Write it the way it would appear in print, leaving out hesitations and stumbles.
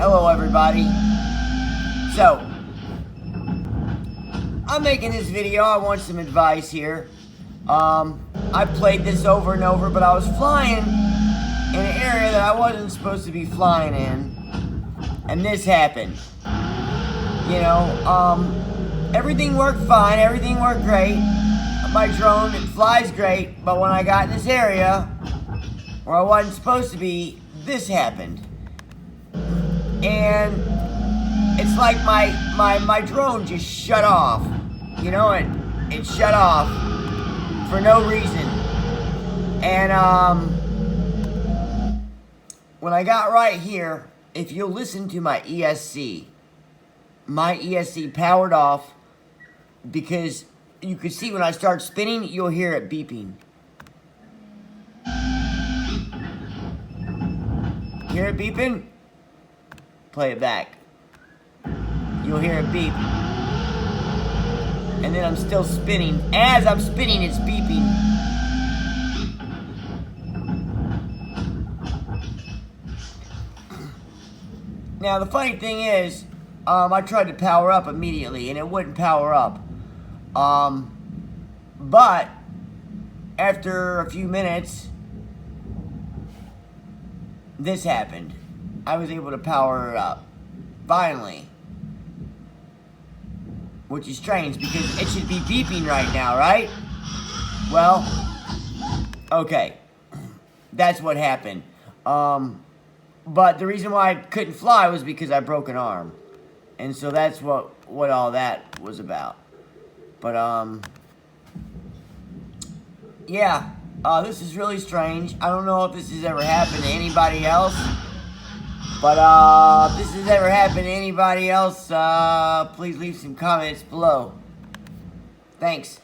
Hello everybody. So, I'm making this video. I want some advice here. I've played this over and over, but I was flying in an area that I wasn't supposed to be flying in, and this happened. You know, everything worked fine, everything worked great. My drone, it flies great, but when I got in this area where I wasn't supposed to be, this happened. And it's like my drone just shut off. You know, it shut off for no reason. And when I got right here, if you'll listen to my ESC powered off, because you can see when I start spinning, you'll hear it beeping. Hear it beeping? Play it back. You'll hear it beep. And then I'm still spinning. As I'm spinning, it's beeping. Now, the funny thing is, I tried to power up immediately, and it wouldn't power up. But after a few minutes, this happened. I was able to power it up. Finally. Which is strange, because it should be beeping right now, right? Well, okay. That's what happened. But the reason why I couldn't fly was because I broke an arm. And so that's what all that was about. But, yeah. This is really strange. I don't know if this has ever happened to anybody else. But, if this has ever happened to anybody else, please leave some comments below. Thanks.